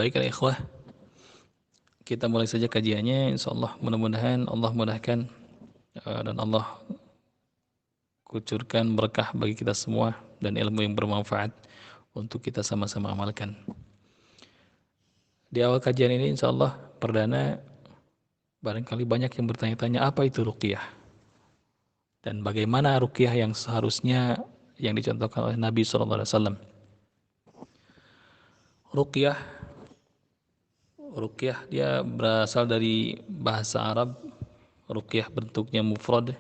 Baiklah ikhwah, kita mulai saja kajiannya. InsyaAllah mudah-mudahan Allah mudahkan dan Allah kucurkan berkah bagi kita semua dan ilmu yang bermanfaat untuk kita sama-sama amalkan. Di awal kajian ini InsyaAllah perdana, barangkali banyak yang bertanya-tanya apa itu ruqyah dan bagaimana ruqyah yang seharusnya yang dicontohkan oleh Nabi SAW. Ruqyah dia berasal dari bahasa Arab. Ruqyah bentuknya mufrad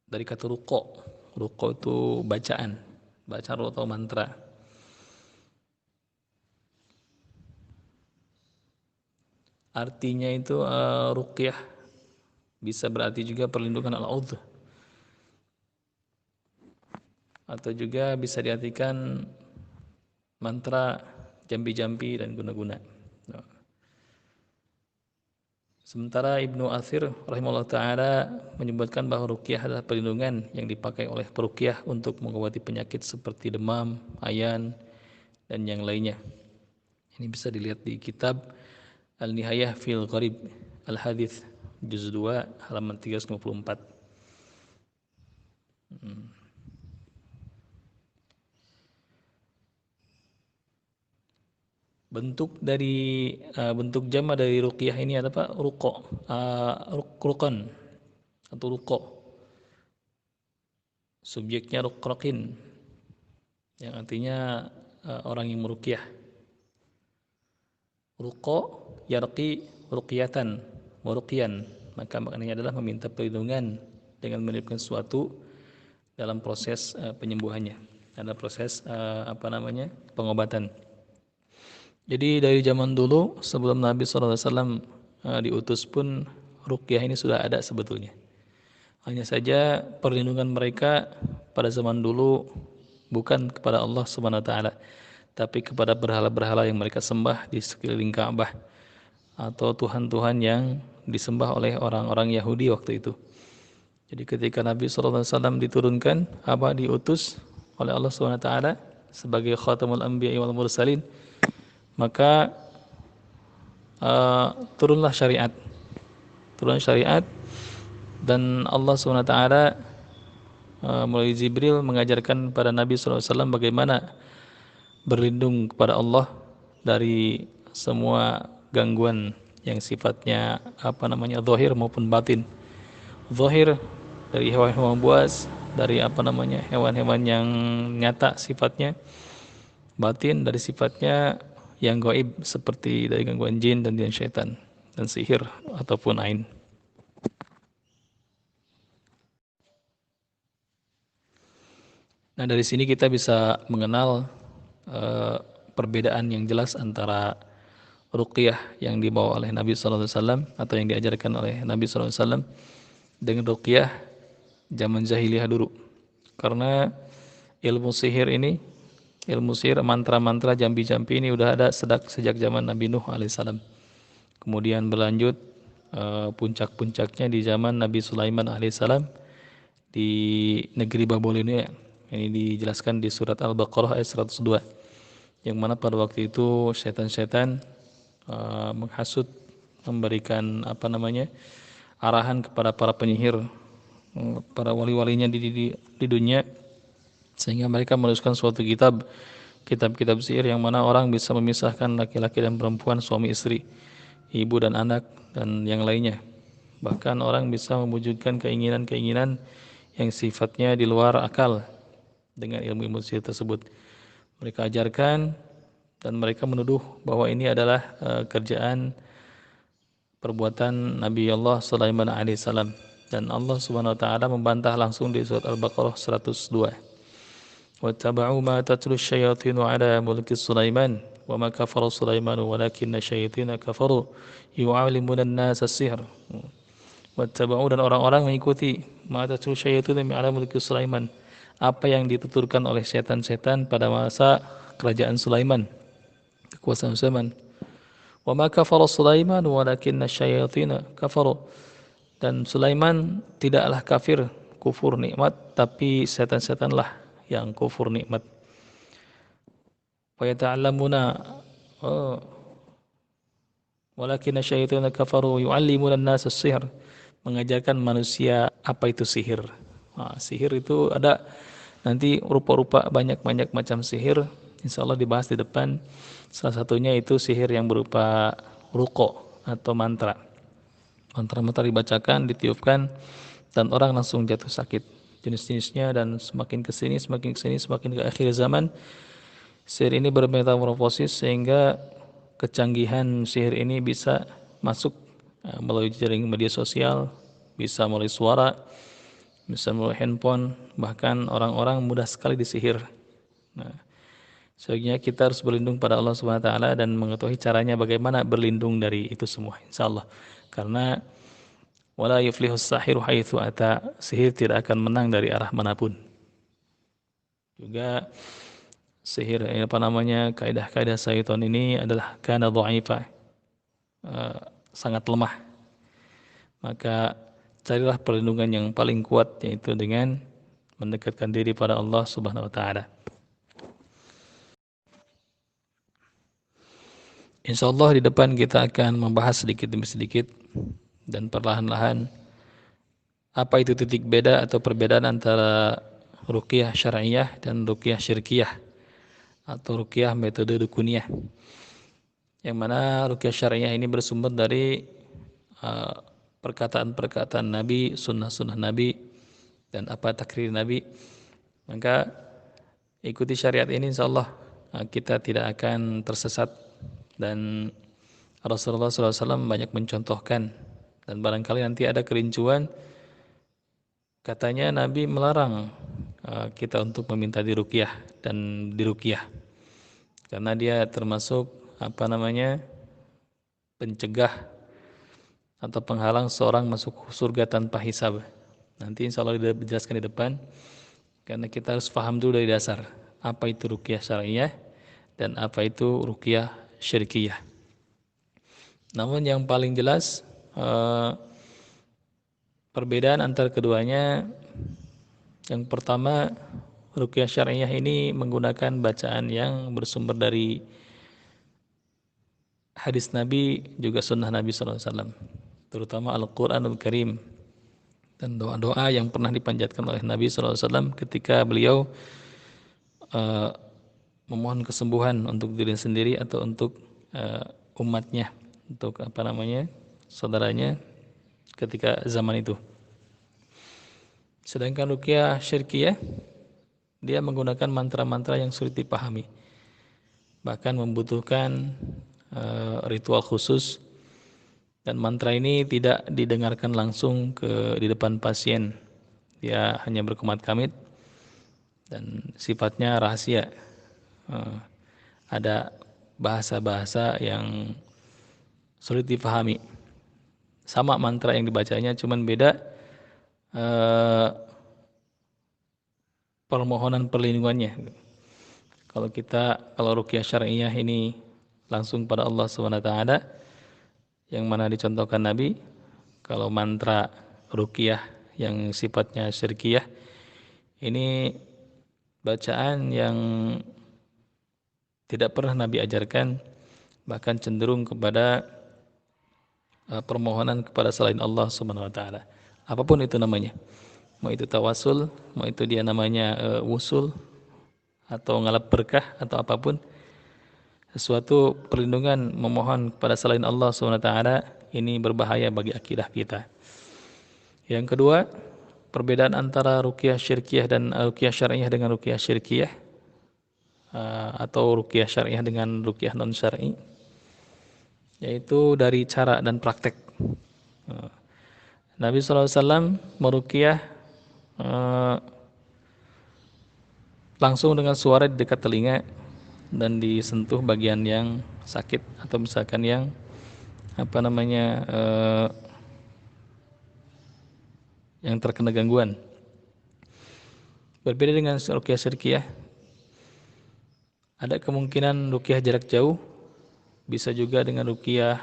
dari kata ruqo. Ruqo itu bacaan atau mantra. Artinya itu ruqyah bisa berarti juga perlindungan al-audh, atau juga bisa diartikan mantra, jambi-jambi dan guna-guna. Sementara Ibnu Athir rahimahullah ta'ala menyebutkan bahwa ruqyah adalah perlindungan yang dipakai oleh peruqyah untuk mengobati penyakit seperti demam, ayan, dan yang lainnya. Ini bisa dilihat di kitab Al-Nihayah fil Gharib Al-Hadith juz 2 halaman 354. Bentuk jama dari ruqyah ini ada apa? Rukon atau ruko. Subjeknya ruqraqin yang artinya orang yang meruqyah. Ruqo yarqi ruqyatan wa ruqyan, maka maknanya adalah meminta perlindungan dengan meniupkan sesuatu dalam proses penyembuhannya, dalam proses pengobatan. Jadi dari zaman dulu sebelum Nabi SAW diutus pun ruqyah ini sudah ada sebetulnya. Hanya saja perlindungan mereka pada zaman dulu bukan kepada Allah Subhanahu wa taala, tapi kepada berhala-berhala yang mereka sembah di sekeliling Ka'bah atau tuhan-tuhan yang disembah oleh orang-orang Yahudi waktu itu. Jadi ketika Nabi SAW diutus oleh Allah Subhanahu wa taala sebagai khatamul anbiya wal mursalin, maka turunlah syariat dan Allah SWT melalui Jibril mengajarkan pada Nabi SAW bagaimana berlindung kepada Allah dari semua gangguan yang sifatnya zahir maupun batin. Zahir dari hewan-hewan buas, dari hewan-hewan yang nyata sifatnya, batin dari sifatnya yang gaib seperti dari gangguan jin dan syaitan dan sihir ataupun ain. Nah, dari sini kita bisa mengenal perbedaan yang jelas antara ruqyah yang dibawa oleh Nabi SAW atau yang diajarkan oleh Nabi SAW dengan ruqyah zaman jahiliyah dulu. Karena ilmu sihir, mantra-mantra, jambi-jambi ini udah ada sejak zaman Nabi Nuh alaihissalam. Kemudian berlanjut puncak-puncaknya di zaman Nabi Sulaiman alaihissalam di negeri Babilonia. Ini dijelaskan di surat Al-Baqarah ayat 102. Yang mana pada waktu itu setan-setan menghasut, memberikan arahan kepada para penyihir, para wali-walinya di dunia, sehingga mereka menuliskan suatu kitab sihir yang mana orang bisa memisahkan laki-laki dan perempuan, suami istri, ibu dan anak, dan yang lainnya. Bahkan orang bisa mewujudkan keinginan-keinginan yang sifatnya di luar akal dengan ilmu-ilmu sihir tersebut. Mereka ajarkan dan mereka menuduh bahwa ini adalah kerjaan perbuatan Nabi Allah Sulaiman alaihissalam, dan Allah Subhanahu wa taala membantah langsung di surat Al-Baqarah 102. Wattaba'u ma tatlu asyayatin 'ala mulki Sulaiman wa ma kafara Sulaiman walakinna syayatina kafaru yu'allimuna an-nasa as-sihr. Wattaba'u, dan orang-orang mengikuti ma tatlu asyayatin 'ala mulki Sulaiman, apa yang dituturkan oleh setan-setan pada masa kerajaan Sulaiman, kekuasaan Sulaiman. Wa ma kafara Sulaiman walakinna syayatina kafaru, dan Sulaiman tidaklah kufur nikmat, tapi setan-setanlah yang kufur nikmat. Wa yata'allamuna oh, walakinna syaitana kafaru yu'allimuna an-nasa as-sihr. Mengajarkan manusia apa itu sihir. Nah, sihir itu ada nanti rupa-rupa banyak-banyak macam sihir. Insya Allah dibahas di depan. Salah satunya itu sihir yang berupa ruko atau mantra. Mantra-mantra dibacakan, ditiupkan, dan orang langsung jatuh sakit. Jenis-jenisnya dan semakin ke sini, semakin ke akhir zaman, sihir ini bermetamorfosis sehingga kecanggihan sihir ini bisa masuk melalui jaring media sosial, bisa melalui suara, bisa melalui handphone, bahkan orang-orang mudah sekali disihir. Nah, sebaiknya kita harus berlindung pada Allah Subhanahu wa taala dan mengetahui caranya bagaimana berlindung dari itu semua insyaallah. Karena wala yuflihus sahiru haitsu ata, sihir tidak akan menang dari arah manapun. Juga sihir apa namanya, kaidah-kaidah syaitan ini adalah kana dha'ifa, sangat lemah. Maka carilah perlindungan yang paling kuat, yaitu dengan mendekatkan diri pada Allah Subhanahu wa taala. Insyaallah di depan kita akan membahas sedikit demi sedikit dan perlahan-lahan apa itu titik beda atau perbedaan antara ruqyah syar'iyah dan ruqyah syirkiyah atau ruqyah metode dukuniyah. Yang mana ruqyah syar'iyah ini bersumber dari perkataan-perkataan Nabi, sunnah-sunnah Nabi, dan apa takrir Nabi. Maka ikuti syariat ini insyaallah kita tidak akan tersesat. Dan Rasulullah SAW banyak mencontohkan, dan barangkali nanti ada kerincuan, katanya Nabi melarang kita untuk meminta diruqyah dan diruqyah karena dia termasuk apa namanya, pencegah atau penghalang seorang masuk surga tanpa hisab. Nanti insya Allah dijelaskan di depan, karena kita harus paham dulu dari dasar apa itu ruqyah syar'iyah dan apa itu ruqyah syirkiyah. Namun yang paling jelas perbedaan antara keduanya, yang pertama, ruqyah syar'iyah ini menggunakan bacaan yang bersumber dari hadis Nabi juga sunnah Nabi SAW, terutama Al-Quranul Karim dan doa-doa yang pernah dipanjatkan oleh Nabi SAW ketika beliau memohon kesembuhan untuk diri sendiri atau untuk umatnya, untuk apa namanya, saudaranya ketika zaman itu. Sedangkan ruqyah syirkiyah dia menggunakan mantra-mantra yang sulit dipahami, bahkan membutuhkan ritual khusus, dan mantra ini tidak didengarkan langsung di depan pasien. Dia hanya berkomat-kamit dan sifatnya rahasia. Ada bahasa-bahasa yang sulit dipahami. Sama mantra yang dibacanya, cuman beda permohonan perlindungannya. Kalau ruqyah syar'iyah ini langsung pada Allah SWT, yang mana dicontohkan Nabi. Kalau mantra ruqyah yang sifatnya syirkiyah ini bacaan yang tidak pernah Nabi ajarkan, bahkan cenderung kepada permohonan kepada selain Allah Subhanahu wa taala. Apapun itu namanya. Mau itu tawasul, mau itu dia namanya wusul atau ngalap berkah atau apapun, sesuatu perlindungan memohon kepada selain Allah SWT, ini berbahaya bagi akidah kita. Yang kedua, perbedaan antara ruqyah syirkiyah dan ruqyah syar'iyah dengan ruqyah syirkiyah atau ruqyah syar'iyah dengan ruqyah non syar'i, yaitu dari cara dan praktek. Nabi SAW meruqyah langsung dengan suara di dekat telinga dan disentuh bagian yang sakit atau misalkan yang apa namanya yang terkena gangguan. Berbeda dengan ruqyah syirkiyah, ada kemungkinan ruqyah jarak jauh, bisa juga dengan ruqyah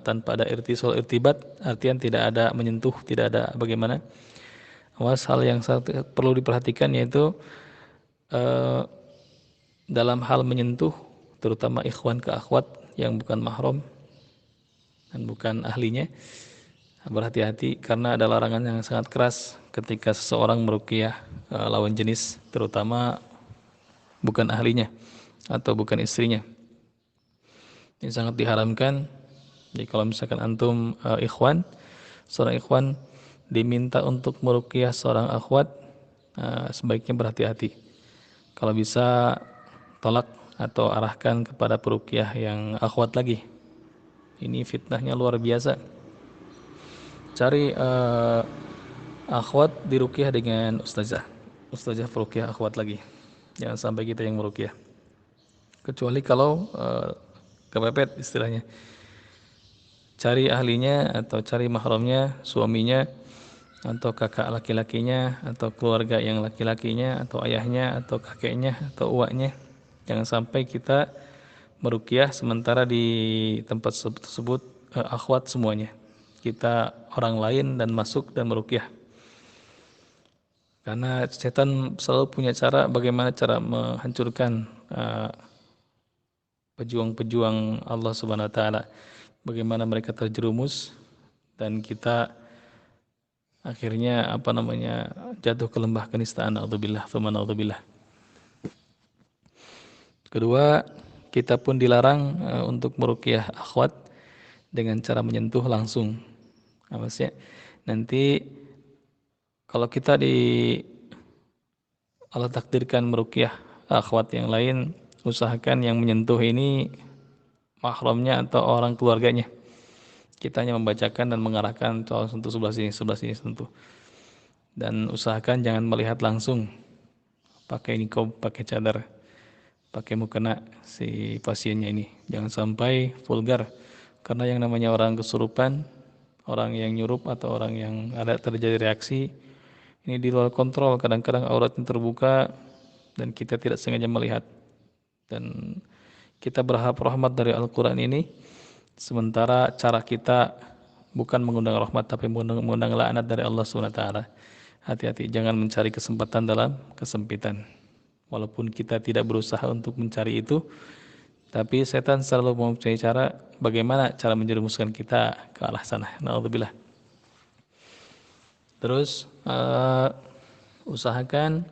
tanpa ada irtibat, artian tidak ada menyentuh, tidak ada bagaimana. Awas, hal yang perlu diperhatikan yaitu dalam hal menyentuh, terutama ikhwan ke akhwat yang bukan mahram dan bukan ahlinya, berhati-hati karena ada larangan yang sangat keras ketika seseorang meruqyah lawan jenis, terutama bukan ahlinya atau bukan istrinya. Ini sangat diharamkan. Jadi kalau misalkan antum seorang ikhwan diminta untuk meruqyah seorang akhwat, sebaiknya berhati-hati. Kalau bisa tolak atau arahkan kepada peruqyah yang akhwat lagi. Ini fitnahnya luar biasa. Cari akhwat diruqyah dengan ustazah. Ustazah peruqyah akhwat lagi. Jangan sampai kita yang meruqyah. Kecuali kalau kepepet istilahnya. Cari ahlinya atau cari mahramnya, suaminya atau kakak laki-lakinya atau keluarga yang laki-lakinya atau ayahnya atau kakeknya atau uaknya. Jangan sampai kita meruqyah sementara di tempat tersebut akhwat semuanya. Kita orang lain dan masuk dan meruqyah. Karena setan selalu punya cara bagaimana cara menghancurkan pejuang-pejuang Allah Subhanahu wa taala. Bagaimana mereka terjerumus dan kita akhirnya jatuh ke lembah kenistaan. Naudzubillah, tsumma naudzubillah. Kedua, kita pun dilarang untuk meruqyah akhwat dengan cara menyentuh langsung. Maksudnya nanti kalau kita Allah takdirkan meruqyah akhwat yang lain, usahakan yang menyentuh ini mahramnya atau orang keluarganya. Kita hanya membacakan dan mengarahkan sentuh sebelah sini sentuh. Dan usahakan jangan melihat langsung. Pakai niqab, pakai cadar, pakai mukena si pasiennya ini. Jangan sampai vulgar. Karena yang namanya orang kesurupan, orang yang nyurup atau orang yang ada terjadi reaksi, ini di luar kontrol. Kadang-kadang auratnya terbuka dan kita tidak sengaja melihat. Dan kita berharap rahmat dari Al-Quran ini, sementara cara kita bukan mengundang rahmat tapi mengundang laknat dari Allah SWT. Hati-hati, jangan mencari kesempatan dalam kesempitan. Walaupun kita tidak berusaha untuk mencari itu, tapi setan selalu mempunyai cara bagaimana cara menjerumuskan kita ke arah sana. Naudzubillah. Terus usahakan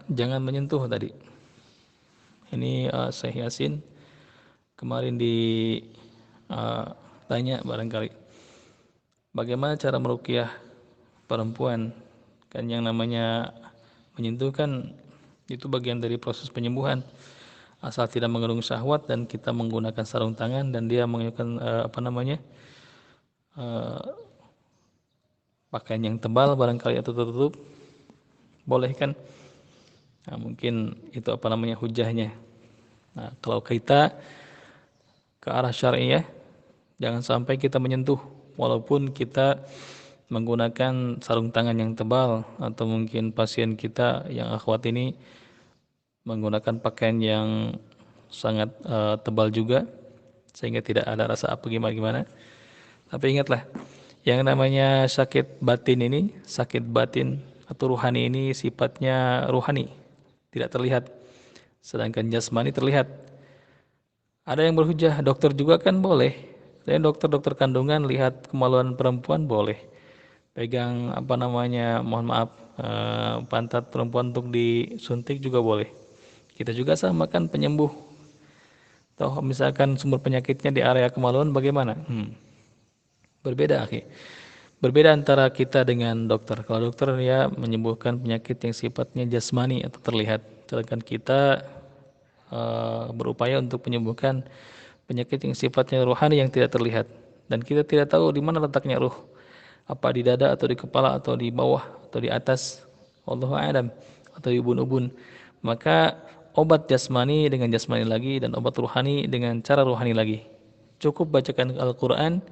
jangan menyentuh tadi. Ini Syekh Yasin kemarin tanya barangkali bagaimana cara meruqyah perempuan, kan yang namanya menyentuh kan itu bagian dari proses penyembuhan, asal tidak mengandung syahwat dan kita menggunakan sarung tangan dan dia menggunakan pakaian yang tebal barangkali atau tertutup, boleh kan? Nah, mungkin itu hujahnya. Nah, kalau kita ke arah syariah, jangan sampai kita menyentuh walaupun kita menggunakan sarung tangan yang tebal atau mungkin pasien kita yang akhwat ini menggunakan pakaian yang sangat tebal juga sehingga tidak ada rasa apa gimana. Tapi ingatlah, yang namanya sakit batin atau ruhani ini sifatnya ruhani, tidak terlihat. Sedangkan jasmani terlihat. Ada yang berhujah, dokter juga kan boleh. Saya dokter-dokter kandungan lihat kemaluan perempuan boleh. Pegang mohon maaf, pantat perempuan untuk disuntik juga boleh. Kita juga sama kan penyembuh. Toh misalkan sumber penyakitnya di area kemaluan bagaimana? Berbeda, akhi. Berbeda antara kita dengan dokter. Kalau dokter ya menyembuhkan penyakit yang sifatnya jasmani atau terlihat. Sedangkan kita berupaya untuk menyembuhkan penyakit yang sifatnya rohani yang tidak terlihat. Dan kita tidak tahu di mana letaknya ruh. Apa di dada atau di kepala atau di bawah atau di atas. Wallahu a'lam. Atau di ubun-ubun. Maka obat jasmani dengan jasmani lagi dan obat rohani dengan cara rohani lagi. Cukup bacakan Al-Quran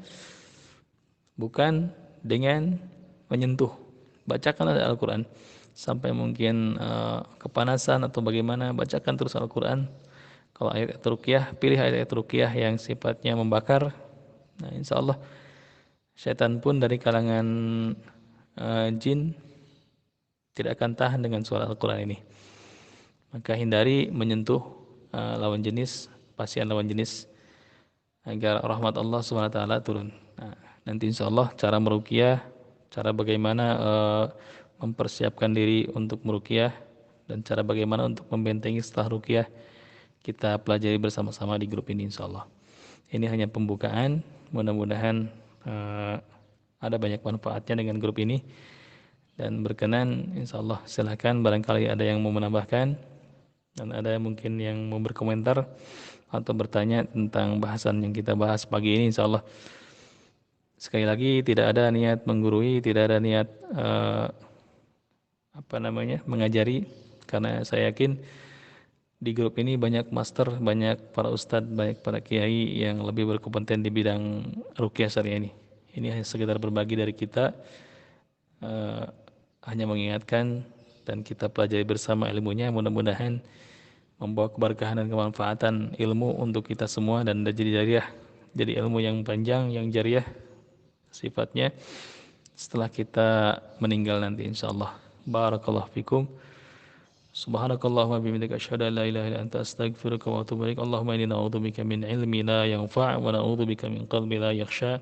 bukan dengan menyentuh. Bacakanlah Al-Quran sampai mungkin kepanasan atau bagaimana, bacakan terus Al-Quran. Kalau ayat ruqyah, pilih ayat ruqyah yang sifatnya membakar. Nah, insya Allah setan pun dari kalangan jin tidak akan tahan dengan suara Al-Quran ini. maka hindari menyentuh lawan jenis, pasien lawan jenis agar rahmat Allah SWT turun. Nah, nanti insya Allah cara meruqyah, cara bagaimana mempersiapkan diri untuk meruqyah dan cara bagaimana untuk membentengi setelah ruqyah kita pelajari bersama-sama di grup ini insya Allah. Ini hanya pembukaan, mudah-mudahan ada banyak manfaatnya dengan grup ini dan berkenan insya Allah silahkan barangkali ada yang mau menambahkan dan ada mungkin yang mau berkomentar atau bertanya tentang bahasan yang kita bahas pagi ini insya Allah. Sekali lagi tidak ada niat menggurui, tidak ada niat mengajari, karena saya yakin di grup ini banyak master, banyak para ustadz, banyak para kiai yang lebih berkompeten di bidang ruqyah syariah ini. Ini hanya sekedar berbagi dari kita, hanya mengingatkan dan kita pelajari bersama ilmunya. Mudah-mudahan membawa keberkahan dan kemanfaatan ilmu untuk kita semua dan jadi jariah, jadi ilmu yang panjang, yang jariah sifatnya setelah kita meninggal nanti insyaallah. Barakallahu fikum. Subhanakallahumma bihamdika asyhadu an la ilaha illa anta astaghfiruka wa atubu ilaik. Allahumma inni na'udzubika min ilmi la yanfa' wa na'udzubika min qalbi la yakhsha.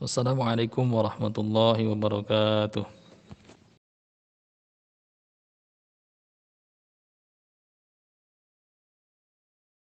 Wassalamualaikum warahmatullahi wabarakatuh.